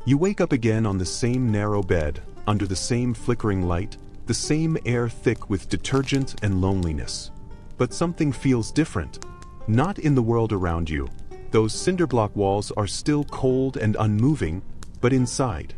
You wake up again on the same narrow bed, under the same flickering light, the same air thick with detergent and loneliness. But something feels different. Not in the world around you. Those cinderblock walls are still cold and unmoving, but inside.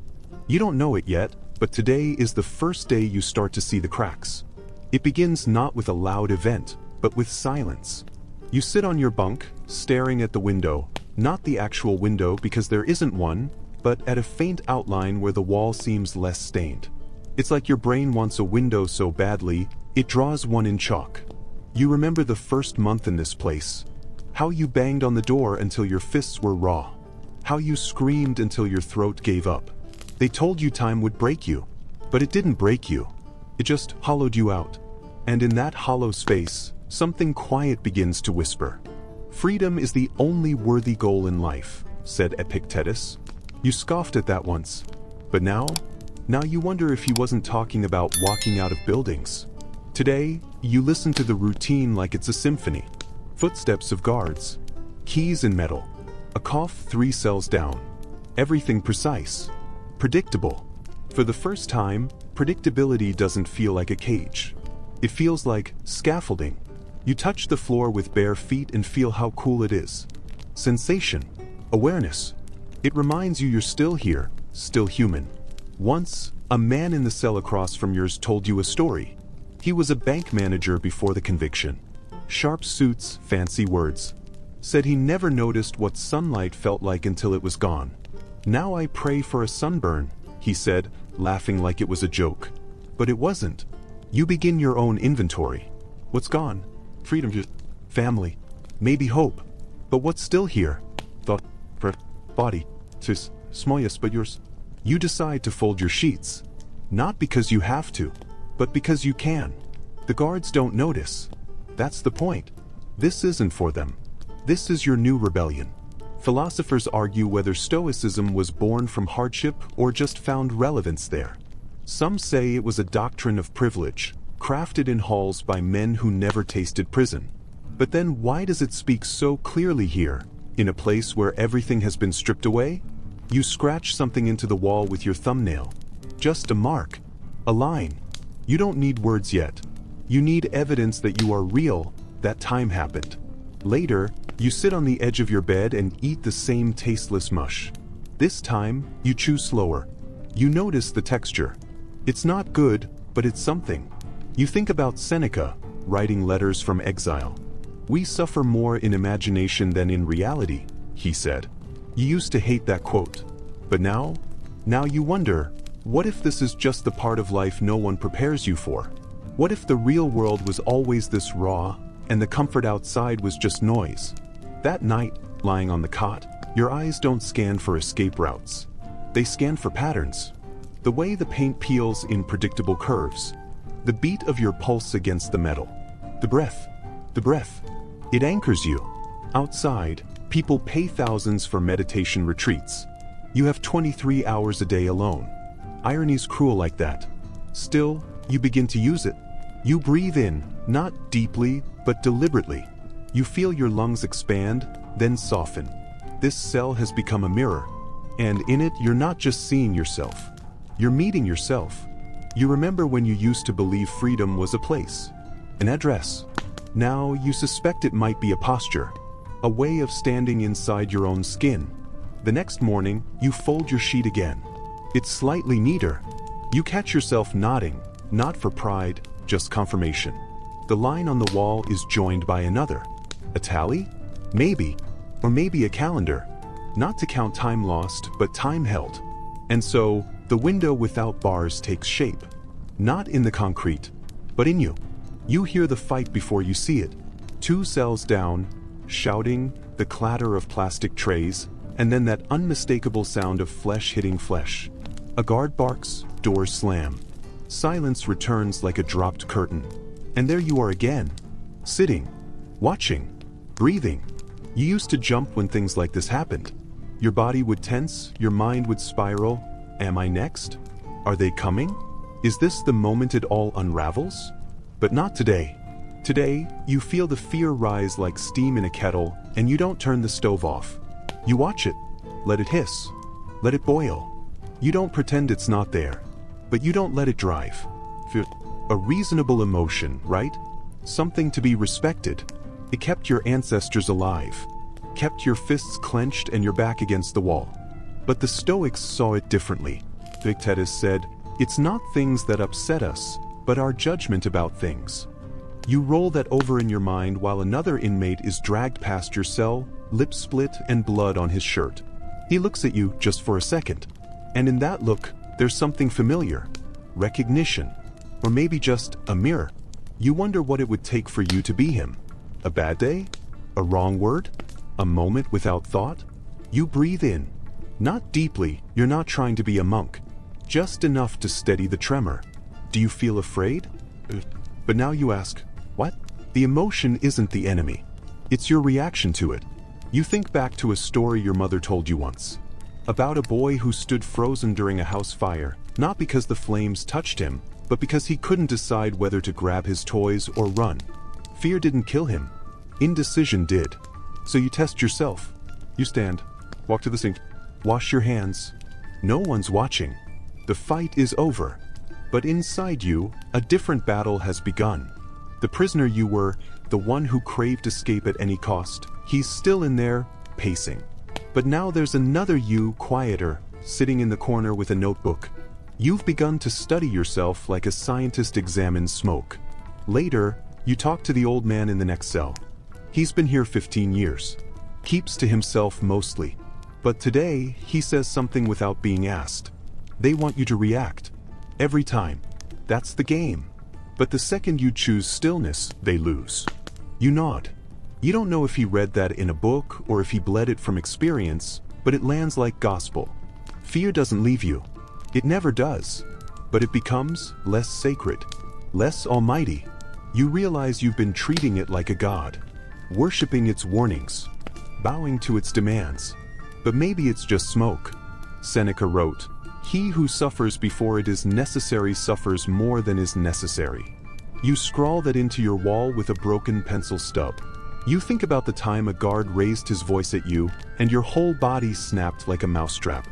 You don't know it yet, but today is the first day you start to see the cracks. It begins not with a loud event, but with silence. You sit on your bunk, staring at the window, not the actual window because there isn't one, but at a faint outline where the wall seems less stained. It's like your brain wants a window so badly, it draws one in chalk. You remember the first month in this place. How you banged on the door until your fists were raw. How you screamed until your throat gave up. They told you time would break you, but it didn't break you. It just hollowed you out. And in that hollow space, something quiet begins to whisper. Freedom is the only worthy goal in life, said Epictetus. You scoffed at that once. But now you wonder if he wasn't talking about walking out of buildings. Today, you listen to the routine like it's a symphony. Footsteps of guards, keys in metal, a cough 3 cells down. Everything precise, predictable. For the first time, predictability doesn't feel like a cage. It feels like scaffolding. You touch the floor with bare feet and feel how cool it is. Sensation, awareness. It reminds you you're still here, still human. Once, a man in the cell across from yours told you a story. He was a bank manager before the conviction. Sharp suits, fancy words. Said he never noticed what sunlight felt like until it was gone. Now I pray for a sunburn, he said, laughing like it was a joke. But it wasn't. You begin your own inventory. What's gone? Freedom, family, maybe hope. But what's still here? Thought, body, tis, smoyas but yours. You decide to fold your sheets. Not because you have to, but because you can. The guards don't notice. That's the point. This isn't for them. This is your new rebellion. Philosophers argue whether Stoicism was born from hardship or just found relevance there. Some say it was a doctrine of privilege, crafted in halls by men who never tasted prison. But then why does it speak so clearly here, in a place where everything has been stripped away? You scratch something into the wall with your thumbnail. Just a mark, a line. You don't need words yet. You need evidence that you are real, that time happened. Later, you sit on the edge of your bed and eat the same tasteless mush. This time, you chew slower. You notice the texture. It's not good, but it's something. You think about Seneca, writing letters from exile. We suffer more in imagination than in reality, he said. You used to hate that quote. But now you wonder, what if this is just the part of life no one prepares you for? What if the real world was always this raw, and the comfort outside was just noise? That night, lying on the cot, your eyes don't scan for escape routes. They scan for patterns. The way the paint peels in predictable curves. The beat of your pulse against the metal. The breath. It anchors you. Outside, people pay thousands for meditation retreats. You have 23 hours a day alone. Irony's cruel like that. Still, you begin to use it. You breathe in, not deeply, but deliberately. You feel your lungs expand, then soften. This cell has become a mirror. And in it, you're not just seeing yourself. You're meeting yourself. You remember when you used to believe freedom was a place, an address. Now you suspect it might be a posture, a way of standing inside your own skin. The next morning, you fold your sheet again. It's slightly neater. You catch yourself nodding, not for pride, just confirmation. The line on the wall is joined by another. A tally? Maybe. Or maybe a calendar. Not to count time lost, but time held. And so, the window without bars takes shape. Not in the concrete, but in you. You hear the fight before you see it. 2 cells down, shouting, the clatter of plastic trays, and then that unmistakable sound of flesh hitting flesh. A guard barks, doors slam. Silence returns like a dropped curtain. And there you are again. Sitting, watching, breathing. You used to jump when things like this happened. Your body would tense, your mind would spiral. Am I next? Are they coming? Is this the moment it all unravels? But not today. Today, you feel the fear rise like steam in a kettle, and you don't turn the stove off. You watch it. Let it hiss. Let it boil. You don't pretend it's not there, but you don't let it drive. Fear, a reasonable emotion, right? Something to be respected. It kept your ancestors alive, kept your fists clenched and your back against the wall. But the Stoics saw it differently. Epictetus said, "It's not things that upset us, but our judgment about things." You roll that over in your mind while another inmate is dragged past your cell, lip split and blood on his shirt. He looks at you just for a second, and in that look, there's something familiar. Recognition. Or maybe just a mirror. You wonder what it would take for you to be him. A bad day? A wrong word? A moment without thought? You breathe in. Not deeply, you're not trying to be a monk. Just enough to steady the tremor. Do you feel afraid? But now you ask, what? The emotion isn't the enemy. It's your reaction to it. You think back to a story your mother told you once. About a boy who stood frozen during a house fire, not because the flames touched him, but because he couldn't decide whether to grab his toys or run. Fear didn't kill him. Indecision did. So you test yourself. You stand, walk to the sink, wash your hands. No one's watching. The fight is over. But inside you, a different battle has begun. The prisoner you were, the one who craved escape at any cost, he's still in there, pacing. But now there's another you, quieter, sitting in the corner with a notebook. You've begun to study yourself like a scientist examines smoke. Later, you talk to the old man in the next cell. He's been here 15 years. Keeps to himself mostly. But today, he says something without being asked. They want you to react. Every time. That's the game. But the second you choose stillness, they lose. You nod. You don't know if he read that in a book or if he bled it from experience, but it lands like gospel. Fear doesn't leave you. It never does. But it becomes less sacred, less almighty. You realize you've been treating it like a god, worshipping its warnings, bowing to its demands. But maybe it's just smoke. Seneca wrote, "He who suffers before it is necessary suffers more than is necessary." You scrawl that into your wall with a broken pencil stub. You think about the time a guard raised his voice at you, and your whole body snapped like a mousetrap.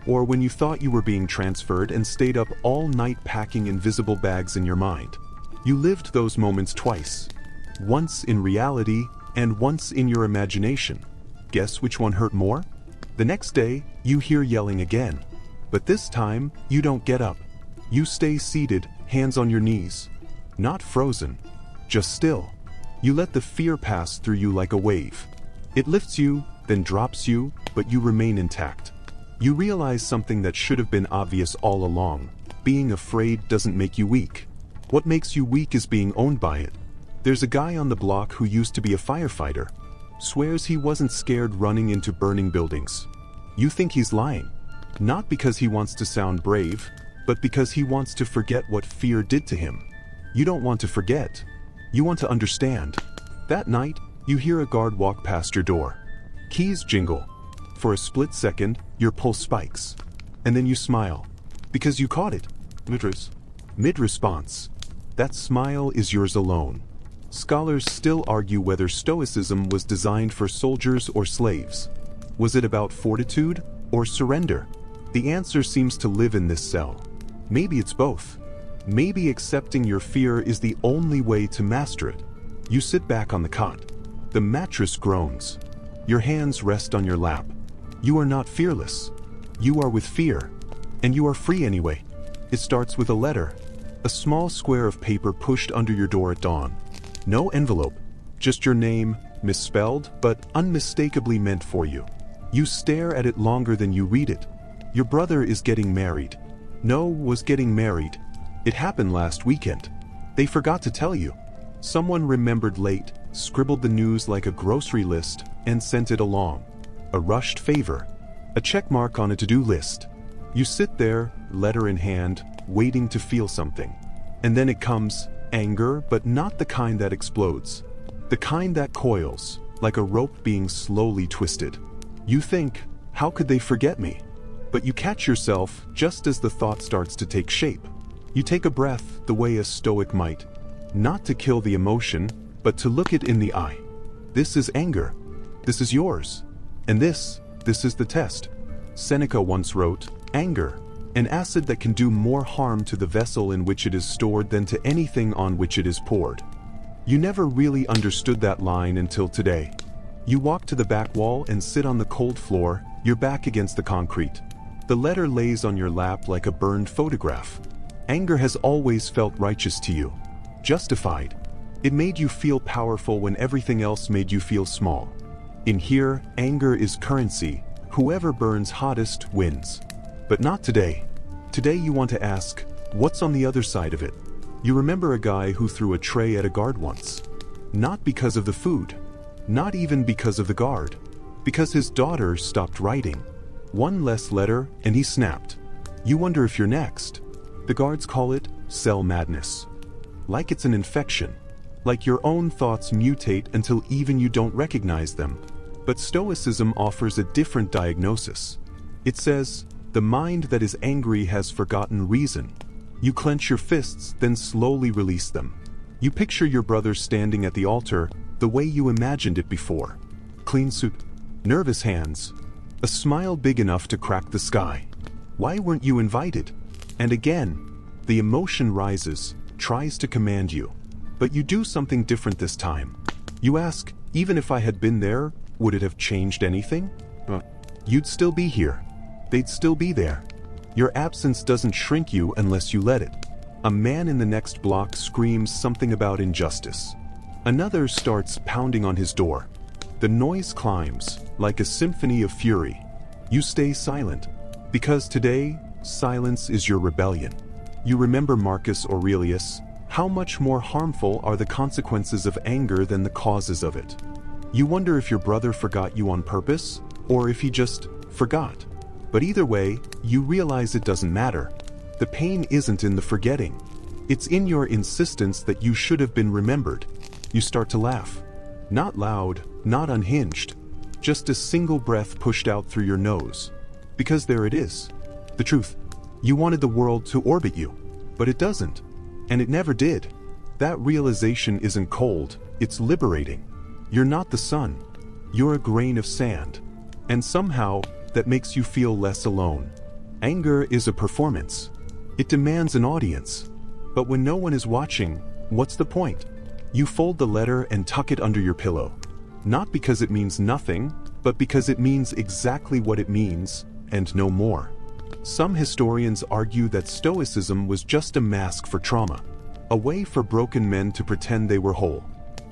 Or when you thought you were being transferred and stayed up all night packing invisible bags in your mind. You lived those moments twice. Once in reality, and once in your imagination. Guess which one hurt more? The next day, you hear yelling again. But this time, you don't get up. You stay seated, hands on your knees. Not frozen, just still. You let the fear pass through you like a wave. It lifts you, then drops you, but you remain intact. You realize something that should have been obvious all along. Being afraid doesn't make you weak. What makes you weak is being owned by it. There's a guy on the block who used to be a firefighter. Swears he wasn't scared running into burning buildings. You think he's lying. Not because he wants to sound brave, but because he wants to forget what fear did to him. You don't want to forget. You want to understand. That night, you hear a guard walk past your door. Keys jingle. For a split second, your pulse spikes. And then you smile. Because you caught it. Mid-response. That smile is yours alone. Scholars still argue whether Stoicism was designed for soldiers or slaves. Was it about fortitude or surrender? The answer seems to live in this cell. Maybe it's both. Maybe accepting your fear is the only way to master it. You sit back on the cot. The mattress groans. Your hands rest on your lap. You are not fearless. You are with fear. And you are free anyway. It starts with a letter. A small square of paper pushed under your door at dawn. No envelope. Just your name, misspelled, but unmistakably meant for you. You stare at it longer than you read it. Your brother is getting married. Was getting married. It happened last weekend. They forgot to tell you. Someone remembered late, scribbled the news like a grocery list, and sent it along. A rushed favor. A check mark on a to-do list. You sit there, letter in hand, waiting to feel something. And then it comes, anger, but not the kind that explodes. The kind that coils, like a rope being slowly twisted. You think, how could they forget me? But you catch yourself just as the thought starts to take shape. You take a breath the way a stoic might. Not to kill the emotion, but to look it in the eye. This is anger. This is yours. And this is the test. Seneca once wrote, "Anger, An acid that can do more harm to the vessel in which it is stored than to anything on which it is poured. You never really understood that line until today. You walk to the back wall and sit on the cold floor, your back against the concrete. The letter lays on your lap like a burned photograph. Anger has always felt righteous to you. Justified. It made you feel powerful when everything else made you feel small. In here, anger is currency. Whoever burns hottest wins. But not today. Today you want to ask, what's on the other side of it? You remember a guy who threw a tray at a guard once. Not because of the food. Not even because of the guard. Because his daughter stopped writing. One less letter and he snapped. You wonder if you're next. The guards call it cell madness. Like it's an infection. Like your own thoughts mutate until even you don't recognize them. But Stoicism offers a different diagnosis. It says, the mind that is angry has forgotten reason. You clench your fists, then slowly release them. You picture your brother standing at the altar, the way you imagined it before. Clean suit, nervous hands, a smile big enough to crack the sky. Why weren't you invited? And again, the emotion rises, tries to command you. But you do something different this time. You ask, even if I had been there, would it have changed anything? You'd still be here. They'd still be there. Your absence doesn't shrink you unless you let it. A man in the next block screams something about injustice. Another starts pounding on his door. The noise climbs, like a symphony of fury. You stay silent, because today, silence is your rebellion. You remember Marcus Aurelius. How much more harmful are the consequences of anger than the causes of it? You wonder if your brother forgot you on purpose, or if he just forgot. But either way, you realize it doesn't matter. The pain isn't in the forgetting. It's in your insistence that you should have been remembered. You start to laugh. Not loud, not unhinged. Just a single breath pushed out through your nose. Because there it is. The truth. You wanted the world to orbit you. But it doesn't. And it never did. That realization isn't cold, it's liberating. You're not the sun. You're a grain of sand. And somehow, that makes you feel less alone. Anger is a performance. It demands an audience. But when no one is watching, what's the point? You fold the letter and tuck it under your pillow. Not because it means nothing, but because it means exactly what it means, and no more. Some historians argue that Stoicism was just a mask for trauma, a way for broken men to pretend they were whole.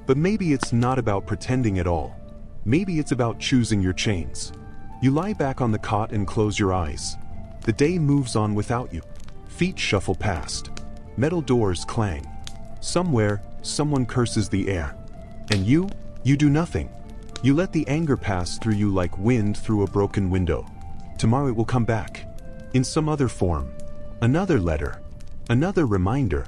But maybe it's not about pretending at all. Maybe it's about choosing your chains. You lie back on the cot and close your eyes. The day moves on without you. Feet shuffle past. Metal doors clang. Somewhere, someone curses the air. And you do nothing. You let the anger pass through you like wind through a broken window. Tomorrow it will come back. In some other form. Another letter. Another reminder.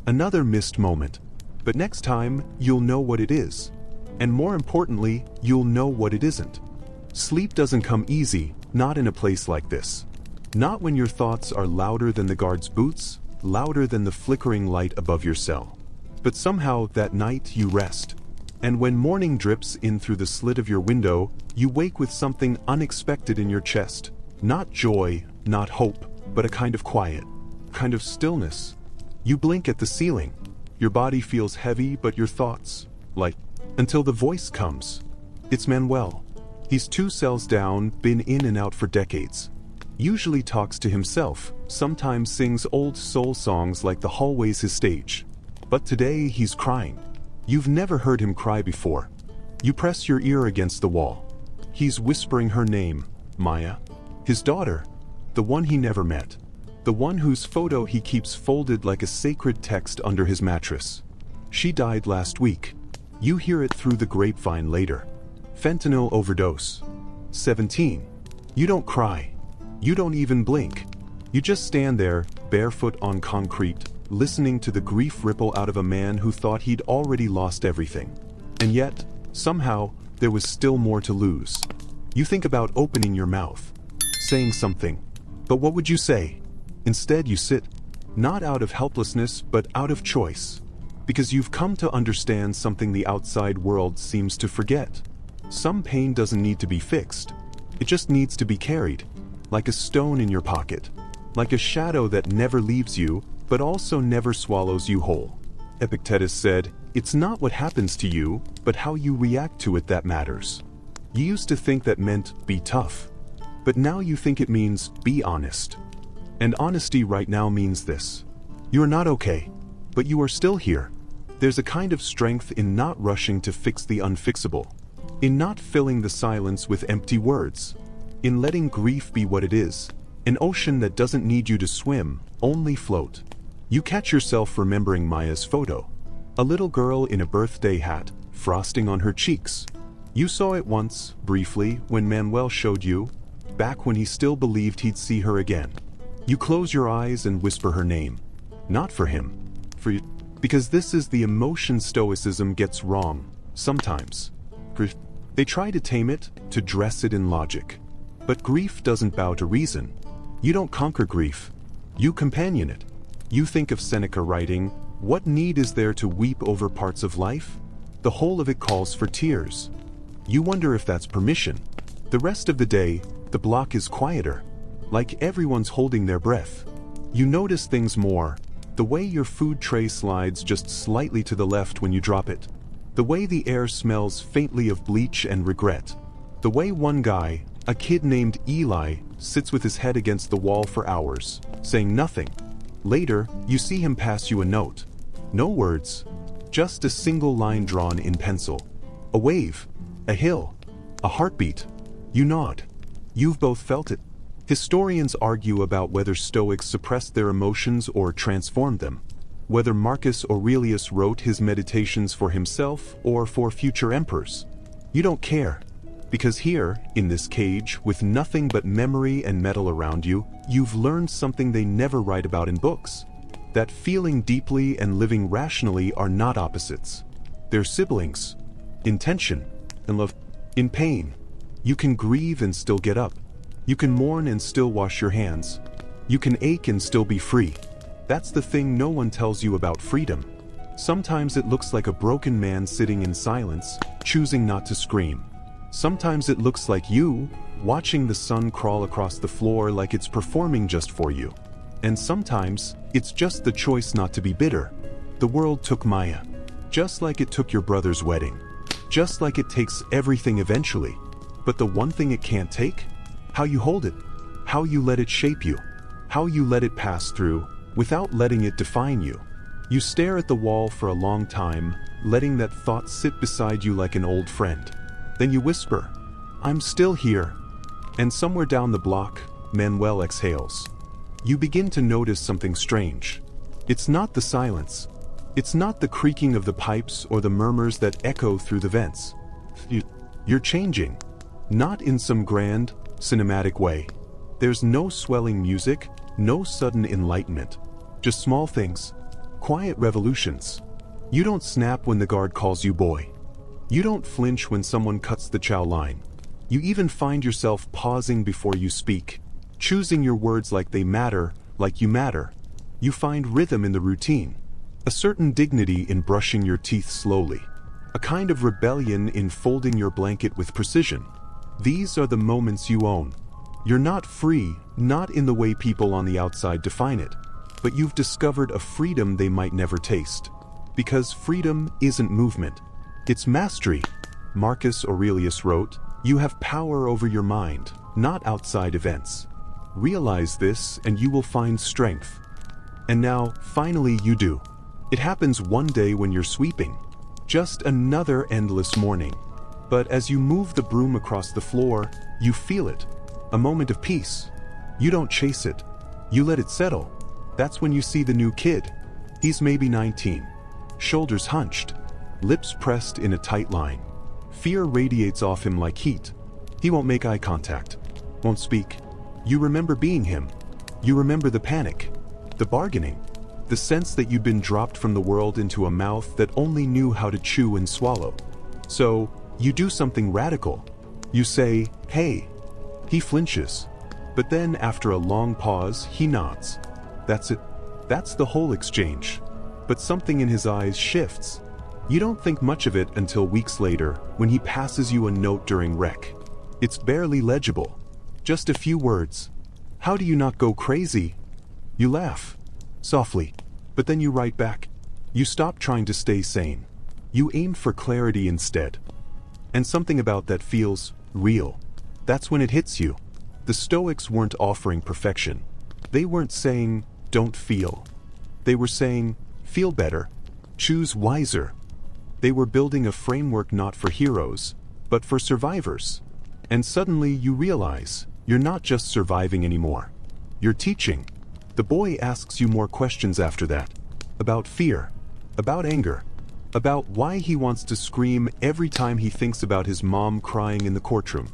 Another missed moment. But next time, you'll know what it is. And more importantly, you'll know what it isn't. Sleep doesn't come easy, not in a place like this. Not when your thoughts are louder than the guard's boots, louder than the flickering light above your cell. But somehow that night you rest. And when morning drips in through the slit of your window, you wake with something unexpected in your chest. Not joy, not hope, but a kind of quiet, kind of stillness. You blink at the ceiling. Your body feels heavy, but your thoughts, light. Until the voice comes. It's Manuel. He's 2 cells down, been in and out for decades. Usually talks to himself, sometimes sings old soul songs like the hallway's his stage. But today he's crying. You've never heard him cry before. You press your ear against the wall. He's whispering her name, Maya. His daughter. The one he never met. The one whose photo he keeps folded like a sacred text under his mattress. She died last week. You hear it through the grapevine later. Fentanyl overdose. 17. You don't cry. You don't even blink. You just stand there, barefoot on concrete, listening to the grief ripple out of a man who thought he'd already lost everything. And yet, somehow, there was still more to lose. You think about opening your mouth, saying something. But what would you say? Instead you sit, not out of helplessness but out of choice. Because you've come to understand something the outside world seems to forget. Some pain doesn't need to be fixed. It just needs to be carried, like a stone in your pocket. like a shadow that never leaves you, but also never swallows you whole. Epictetus said, "It's not what happens to you, but how you react to it that matters." You used to think that meant be tough, but now you think it means be honest. And honesty right now means this: you're not okay, but you are still here. There's a kind of strength in not rushing to fix the unfixable, in not filling the silence with empty words, in letting grief be what it is, an ocean that doesn't need you to swim, only float. You catch yourself remembering Maya's photo, a little girl in a birthday hat, frosting on her cheeks. You saw it once, briefly, when Manuel showed you, back when he still believed he'd see her again. You close your eyes and whisper her name. Not for him, for you. Because this is the emotion Stoicism gets wrong, sometimes. They try to tame it, to dress it in logic. But grief doesn't bow to reason. You don't conquer grief. You companion it. You think of Seneca writing, "What need is there to weep over parts of life? The whole of it calls for tears." You wonder if that's permission. The rest of the day, the block is quieter, like everyone's holding their breath. You notice things more, the way your food tray slides just slightly to the left when you drop it, the way the air smells faintly of bleach and regret, the way one guy, a kid named Eli, sits with his head against the wall for hours, saying nothing. Later, you see him pass you a note. No words, just a single line drawn in pencil. A wave, a hill, a heartbeat. You nod. You've both felt it. Historians argue about whether Stoics suppressed their emotions or transformed them, whether Marcus Aurelius wrote his meditations for himself or for future emperors. You don't care, because here, in this cage, with nothing but memory and metal around you, you've learned something they never write about in books. That feeling deeply and living rationally are not opposites. They're siblings. In tension, in love, in pain. You can grieve and still get up. You can mourn and still wash your hands. You can ache and still be free. That's the thing no one tells you about freedom. Sometimes it looks like a broken man sitting in silence, choosing not to scream. Sometimes it looks like you, watching the sun crawl across the floor like it's performing just for you. And sometimes, it's just the choice not to be bitter. The world took Maya. Just like it took your brother's wedding. Just like it takes everything eventually. But the one thing it can't take? How you hold it. How you let it shape you. How you let it pass through, without letting it define you. You stare at the wall for a long time, letting that thought sit beside you like an old friend. Then you whisper, "I'm still here." And somewhere down the block, Manuel exhales. You begin to notice something strange. It's not the silence. It's not the creaking of the pipes or the murmurs that echo through the vents. You're changing. Not in some grand, cinematic way. There's no swelling music, no sudden enlightenment. Just small things. Quiet revolutions. You don't snap when the guard calls you boy. You don't flinch when someone cuts the chow line. You even find yourself pausing before you speak, choosing your words like they matter, like you matter. You find rhythm in the routine, a certain dignity in brushing your teeth slowly, a kind of rebellion in folding your blanket with precision. These are the moments you own. You're not free, not in the way people on the outside define it, but you've discovered a freedom they might never taste. Because freedom isn't movement. It's mastery. Marcus Aurelius wrote, "You have power over your mind, not outside events. Realize this and you will find strength." And now, finally you do. It happens one day when you're sweeping. Just another endless morning. But as you move the broom across the floor, you feel it. A moment of peace. You don't chase it. You let it settle. That's when you see the new kid. He's maybe 19. Shoulders hunched. Lips pressed in a tight line. Fear radiates off him like heat. He won't make eye contact. Won't speak. You remember being him. You remember the panic. The bargaining. The sense that you'd been dropped from the world into a mouth that only knew how to chew and swallow. So, you do something radical. You say, "Hey." He flinches. But then, after a long pause, he nods. That's it. That's the whole exchange. But something in his eyes shifts. You don't think much of it until weeks later, when he passes you a note during rec. It's barely legible. Just a few words. "How do you not go crazy? You laugh. Softly. But then you write back. You stop trying to stay sane. You aim for clarity instead. And something about that feels real. That's when it hits you. The Stoics weren't offering perfection. They weren't saying, don't feel. They were saying, feel better. Choose wiser. They were building a framework not for heroes, but for survivors. And suddenly you realize, you're not just surviving anymore. You're teaching. The boy asks you more questions after that. About fear. About anger. About why he wants to scream every time he thinks about his mom crying in the courtroom.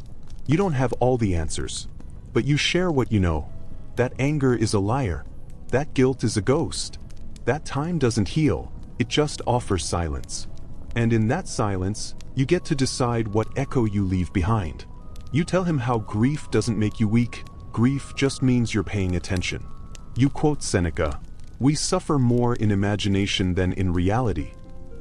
You don't have all the answers, but you share what you know. That anger is a liar. That guilt is a ghost. That time doesn't heal, it just offers silence. And in that silence, you get to decide what echo you leave behind. You tell him how grief doesn't make you weak, grief just means you're paying attention. You quote Seneca, "We suffer more in imagination than in reality."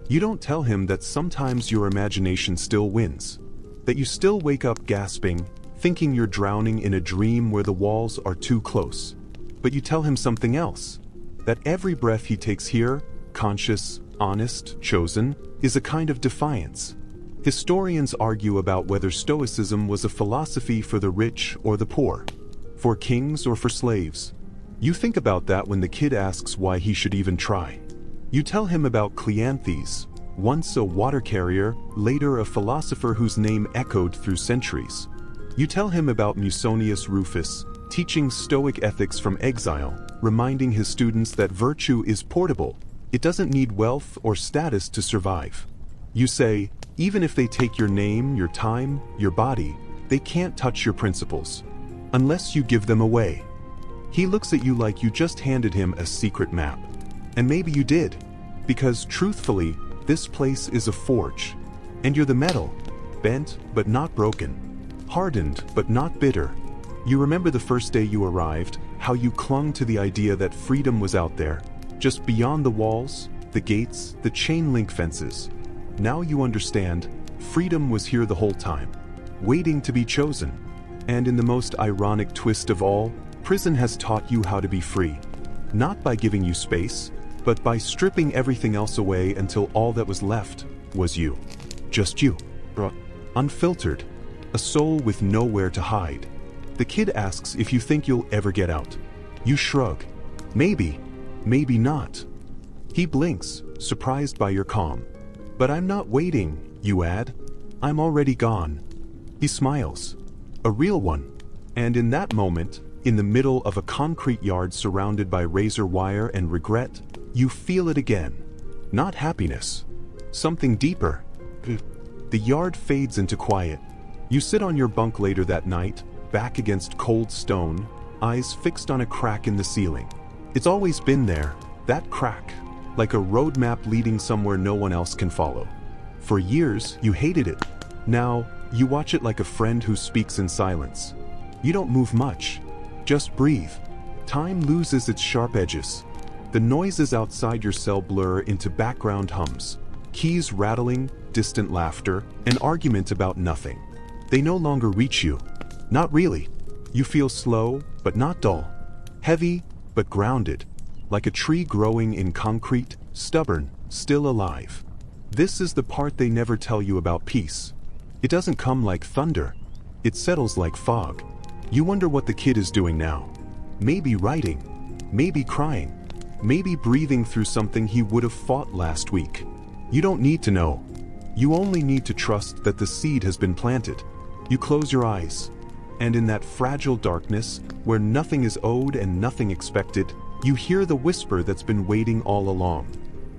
You don't tell him that sometimes your imagination still wins, that you still wake up gasping, thinking you're drowning in a dream where the walls are too close. But you tell him something else, that every breath he takes here, conscious, honest, chosen, is a kind of defiance. Historians argue about whether Stoicism was a philosophy for the rich or the poor, for kings or for slaves. You think about that when the kid asks why he should even try. You tell him about Cleanthes, once a water carrier, later a philosopher whose name echoed through centuries. You tell him about Musonius Rufus, teaching Stoic ethics from exile, reminding his students that virtue is portable. It doesn't need wealth or status to survive. You say, even if they take your name, your time, your body, they can't touch your principles, unless you give them away. He looks at you like you just handed him a secret map. And maybe you did, because truthfully, this place is a forge. And you're the metal, bent but not broken, hardened but not bitter. You remember the first day you arrived, how you clung to the idea that freedom was out there, just beyond the walls, the gates, the chain link fences. Now you understand, freedom was here the whole time, waiting to be chosen. And in the most ironic twist of all, prison has taught you how to be free. Not by giving you space, but by stripping everything else away until all that was left was you. Just you. Unfiltered. A soul with nowhere to hide. The kid asks if you think you'll ever get out. You shrug. Maybe. Maybe not. He blinks, surprised by your calm. But I'm not waiting, you add. I'm already gone. He smiles. A real one. And in that moment, in the middle of a concrete yard surrounded by razor wire and regret, you feel it again. Not happiness. Something deeper. The yard fades into quiet. You sit on your bunk later that night, back against cold stone, eyes fixed on a crack in the ceiling. It's always been there, that crack, like a roadmap leading somewhere no one else can follow. For years, you hated it. Now, you watch it like a friend who speaks in silence. You don't move much. Just breathe. Time loses its sharp edges. The noises outside your cell blur into background hums. Keys rattling, distant laughter, an argument about nothing. They no longer reach you. Not really. You feel slow, but not dull. Heavy, but grounded. Like a tree growing in concrete, stubborn, still alive. This is the part they never tell you about peace. It doesn't come like thunder. It settles like fog. You wonder what the kid is doing now. Maybe writing. Maybe crying. Maybe breathing through something he would have fought last week. You don't need to know. You only need to trust that the seed has been planted. You close your eyes. And in that fragile darkness, where nothing is owed and nothing expected, you hear the whisper that's been waiting all along.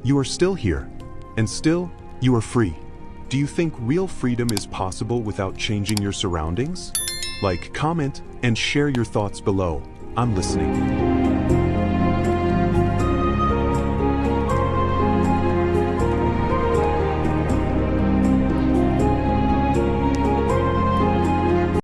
You are still here. And still, you are free. Do you think real freedom is possible without changing your surroundings? Like, comment, and share your thoughts below. I'm listening.